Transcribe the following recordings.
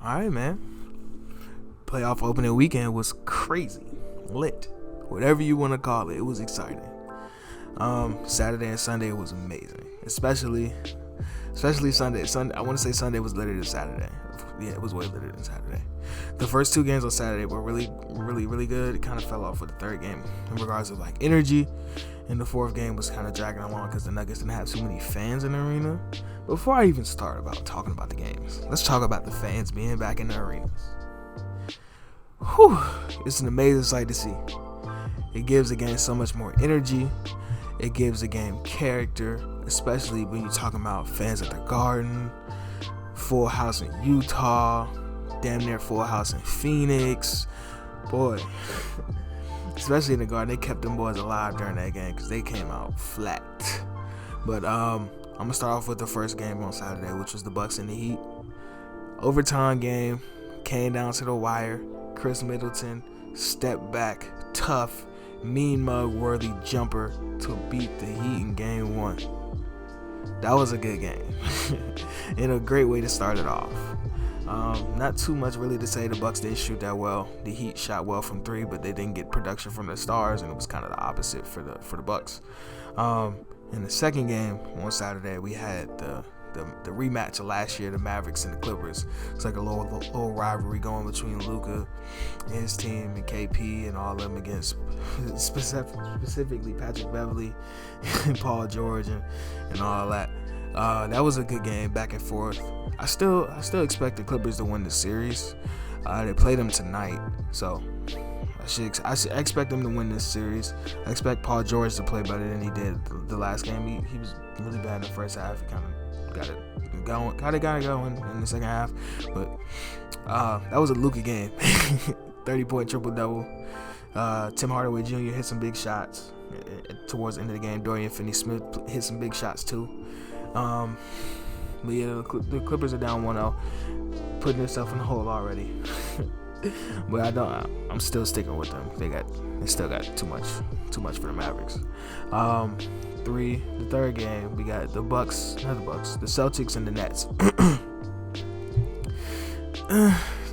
All right, man. Playoff opening weekend was crazy, lit, whatever you want to call it. It was exciting. Saturday and Sunday was amazing, especially Sunday. I want to say Sunday was later than Saturday. Yeah, it was way later than Saturday. The first two games on Saturday were really good. It kind of fell off with the third game in regards to like energy, and the fourth game was kind of dragging along because the Nuggets didn't have too many fans in the arena. Before I even start about talking about the games, let's talk about the fans being back in the arenas. Whew, it's an amazing sight to see. It gives the game so much more energy. It gives the game character, especially when you're talking about fans at the Garden, full house in Utah, damn near full house in Phoenix. Boy, especially in the Garden, they kept them boys alive during that game because they came out flat. But I'm gonna start off with the first game on Saturday, which was the Bucks and the Heat. Overtime game, came down to the wire. Chris Middleton stepped back, tough, mean mug worthy jumper to beat the Heat in game one. That was a good game and a great way to start it off. Not too much really to say. The Bucks didn't shoot that well. The Heat shot well from three, but they didn't get production from the stars, and it was kind of the opposite for the Bucks. In the second game on Saturday, we had the rematch of last year, the Mavericks and the Clippers. It's like a little rivalry going between Luka and his team and KP and all of them against specifically Patrick Beverley and Paul George and all that. That was a good game, back and forth. I still expect the Clippers to win the series. They play them tonight, so I expect them to win this series. I expect Paul George to play better than he did the last game. He was really bad in the first half. He kind of got it going in the second half, but that was a Luka game. 30-point triple-double. Tim Hardaway Jr. hit some big shots towards the end of the game. Dorian Finney-Smith hit some big shots too. But yeah, the Clippers are down 1-0, putting themselves in the hole already. But I'm still sticking with them. They still got too much for the Mavericks. The third game, we got the Celtics and the Nets.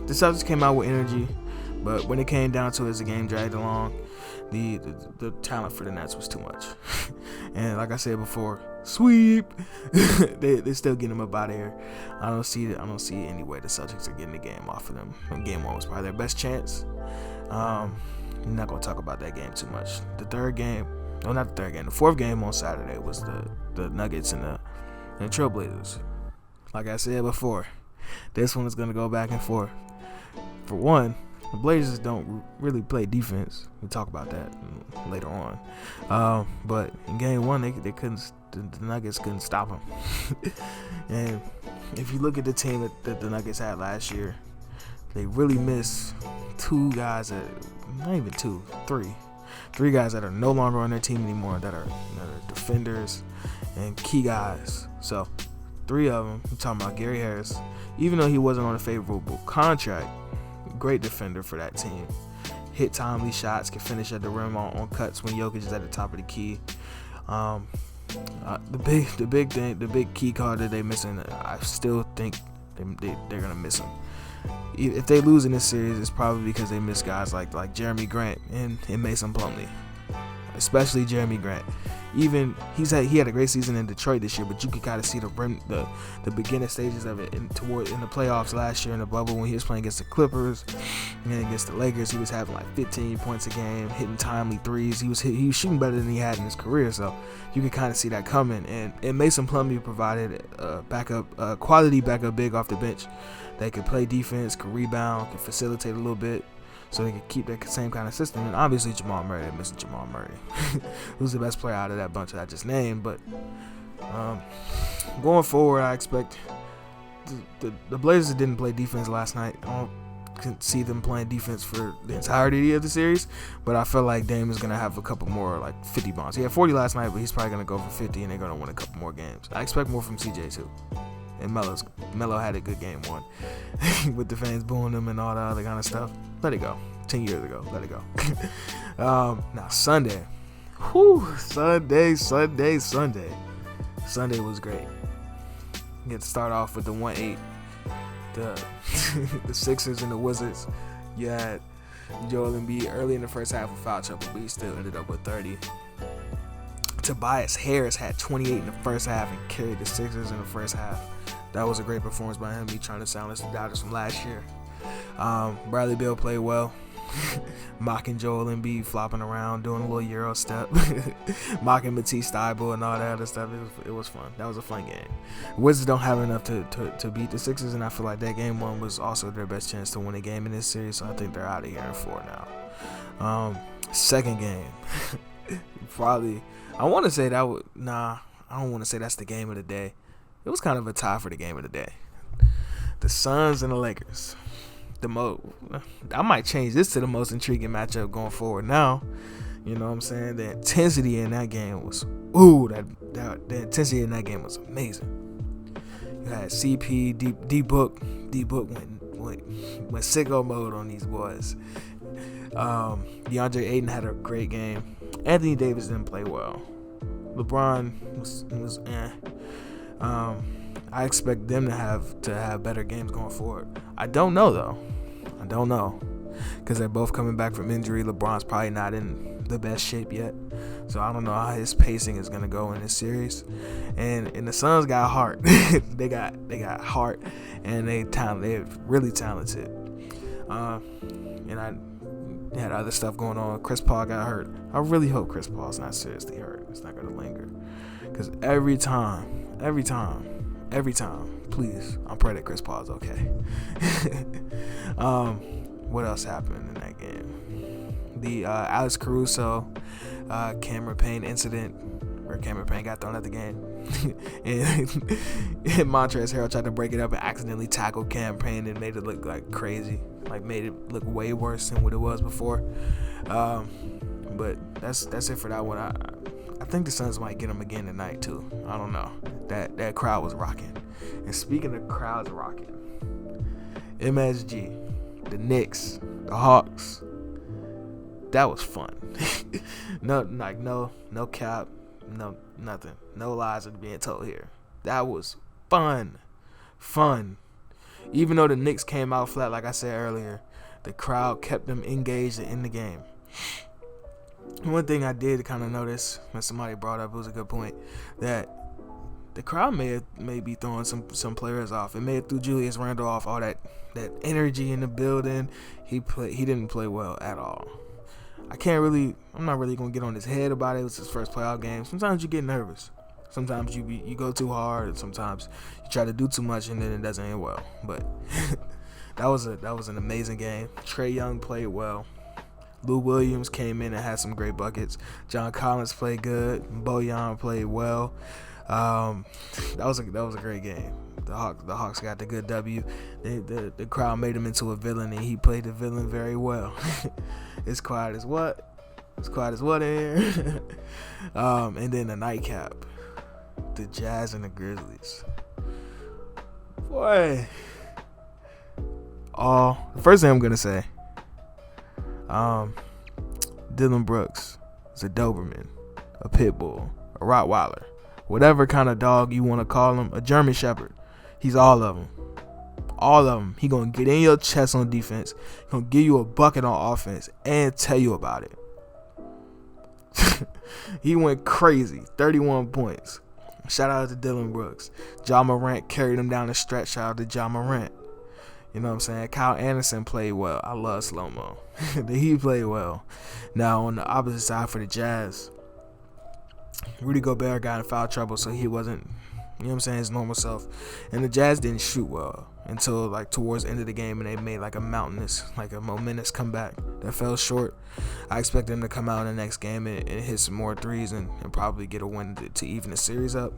The Celtics came out with energy, but when it came down to it as the game dragged along, the talent for the Nets was too much. And like I said before, sweep. they still getting them up out of here. I don't see any way the Celtics are getting the game off of them. And game one was probably their best chance. I'm not gonna talk about that game too much. The fourth game on Saturday was the Nuggets and the Trailblazers. Like I said before, this one is gonna go back and forth. For one, the Blazers don't really play defense. We'll talk about that later on. But in game one, they couldn't. The Nuggets couldn't stop them. And if you look at the team that the Nuggets had last year, they really missed three guys that are no longer on their team anymore, that are defenders and key guys. So three of them, I'm talking about Gary Harris, even though he wasn't on a favorable contract, great defender for that team. Hit timely shots, can finish at the rim on cuts when Jokic is at the top of the key. The big key card that they're missing, I still think they're gonna miss him. If they lose in this series, it's probably because they miss guys like Jeremy Grant and Mason Plumlee, especially Jeremy Grant. Even he had a great season in Detroit this year, but you could kind of see the beginning stages of it in the playoffs last year in the bubble when he was playing against the Clippers and then against the Lakers. He was having like 15 points a game, hitting timely threes. He was shooting better than he had in his career, so you could kind of see that coming. And Mason Plumlee provided a quality backup big off the bench that could play defense, could rebound, could facilitate a little bit, so they could keep that same kind of system. And obviously Jamal Murray, they're missing Jamal Murray, who's the best player out of that bunch that I just named. But going forward, I expect the Blazers didn't play defense last night. I don't see them playing defense for the entirety of the series, but I feel like Dame is going to have a couple more, like 50 bombs. He had 40 last night, but he's probably going to go for 50, and they're going to win a couple more games. I expect more from CJ too. And Melo had a good game one with the fans booing him and all that other kind of stuff. Let it go. 10 years ago. Let it go. Now Sunday. Sunday was great. Get to start off with the 1-8 the the Sixers and the Wizards. You had Joel Embiid early in the first half with foul trouble, but he still ended up with 30. Tobias Harris had 28 in the first half and carried the Sixers in the first half. That was a great performance by him. He trying to silence the doubters from last year. Bradley Beal played well, mocking Joel Embiid, flopping around, doing a little Euro step, mocking Matisse Thybulle and all that other stuff. It was fun. That was a fun game. Wizards don't have enough to beat the Sixers, and I feel like that game one was also their best chance to win a game in this series, so I think they're out of here in 4 now. Second game, probably, I want to say that would, I don't want to say that's the game of the day. It was kind of a tie for the game of the day. The Suns and the Lakers. I might change this to the most intriguing matchup going forward now. You know what I'm saying? The intensity in that game was, the intensity in that game was amazing. You had CP, D-Book went sicko mode on these boys. DeAndre Ayton had a great game. Anthony Davis didn't play well. LeBron was I expect them to have better games going forward. I don't know though. Because they're both coming back from injury. LeBron's probably not in the best shape yet, so I don't know how his pacing is gonna go in this series. And the Suns got heart. they got heart, and they're really talented. And I had other stuff going on. Chris Paul got hurt. I really hope Chris Paul's not seriously hurt. It's not gonna linger. Because every time, please, I'm praying that Chris Paul's okay. What else happened in that game? The Alex Caruso, Cameron Payne incident, where Cameron Payne got thrown at the game. and Montrezl Harrell tried to break it up and accidentally tackled Cameron Payne and made it look like crazy. Like made it look way worse than what it was before. But that's it for that one. I think the Suns might get them again tonight too. I don't know. That crowd was rocking. And speaking of crowds rocking, MSG, the Knicks, the Hawks, that was fun. no cap, no nothing, no lies are being told here. That was fun. Even though the Knicks came out flat, like I said earlier, the crowd kept them engaged in the game. One thing I did kind of notice when somebody brought up, it was a good point, that the crowd may be throwing some players off. It may have threw Julius Randle off, all that energy in the building. He didn't play well at all. I'm not really gonna get on his head about it. It was his first playoff game. Sometimes you get nervous. Sometimes you go too hard, and sometimes you try to do too much, and then it doesn't end well. But that was an amazing game. Trae Young played well. Lou Williams came in and had some great buckets. John Collins played good. Bojan played well. That was a great game. The Hawks got the good W. The crowd made him into a villain, and he played the villain very well. It's quiet as what in here. And then the nightcap, the Jazz and the Grizzlies. Boy, the first thing I'm gonna say, Dylan Brooks is a Doberman, a pit bull, a Rottweiler, whatever kind of dog you want to call him, a German Shepherd. He's all of them. He gonna get in your chest on defense, gonna give you a bucket on offense, and tell you about it. He went crazy, 31 points. Shout out to Dylan Brooks. Ja Morant carried him down the stretch. Shout out to Ja Morant. You know what I'm saying? Kyle Anderson played well. I love slow-mo. He played well. Now, on the opposite side for the Jazz, Rudy Gobert got in foul trouble, so he wasn't, you know what I'm saying, his normal self. And the Jazz didn't shoot well until like towards the end of the game, and they made like a momentous comeback that fell short. I expect them to come out in the next game and hit some more threes and probably get a win to even the series up.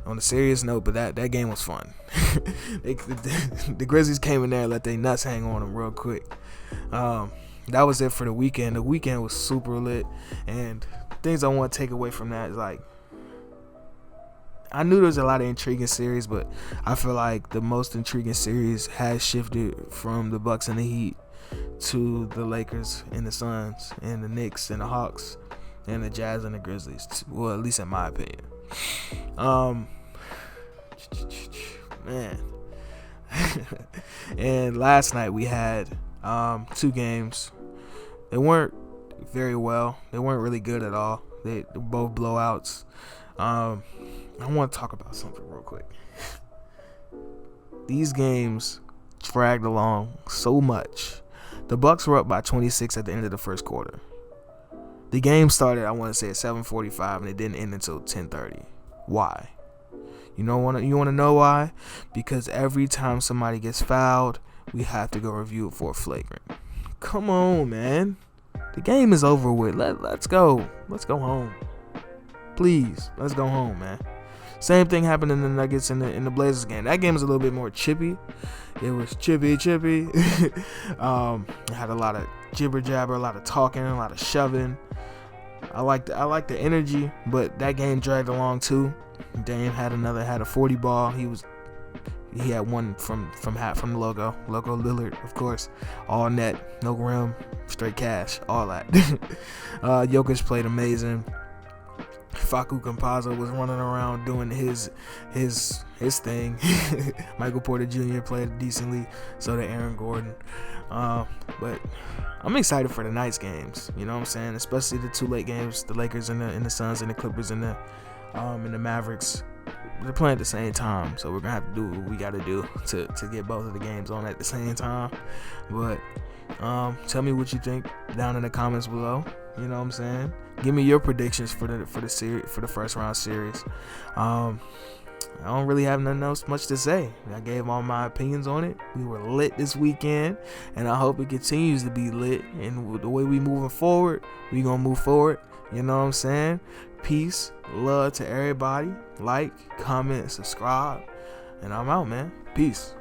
On a serious note, but that game was fun. The Grizzlies came in there and let their nuts hang on them real quick. That was it for the weekend. The weekend was super lit, and things I want to take away from that is like, I knew there was a lot of intriguing series, but I feel like the most intriguing series has shifted from the Bucks and the Heat to the Lakers and the Suns and the Knicks and the Hawks and the Jazz and the Grizzlies. Well, at least in my opinion. Man, And last night we had 2 games. They weren't very well. They weren't really good at all. They were both blowouts. I want to talk about something real quick. These games dragged along so much. The Bucks were up by 26 at the end of the first quarter. The game started, I want to say, at 7:45, and it didn't end until 10:30. Why? You want to know why? Because every time somebody gets fouled, we have to go review it for a flagrant. Come on, man. The game is over with. Let's go. Let's go home. Please, let's go home, man. Same thing happened in the Nuggets and in the Blazers game. That game was a little bit more chippy. It was chippy. It had a lot of jibber jabber, a lot of talking, a lot of shoving. I like the energy, but that game dragged along too. Dame had a 40 ball. He had one from the logo Lillard, of course, all net, no rim, straight cash, all that. Jokic played amazing. Facu Campazzo was running around doing his thing. Michael Porter Jr. played decently, so did Aaron Gordon. But I'm excited for the Nights games. You know what I'm saying? Especially the 2 late games, the Lakers and the Suns and the Clippers and the Mavericks. They're playing at the same time, so we're gonna have to do what we gotta do to get both of the games on at the same time. But tell me what you think down in the comments below. You know what I'm saying? Give me your predictions for the series, for the first round series. I don't really have nothing else much to say. I gave all my opinions on it. We were lit this weekend, and I hope it continues to be lit. And the way we moving forward, we gonna move forward. You know what I'm saying? Peace, love to everybody. Like, comment, subscribe, and I'm out, man. Peace.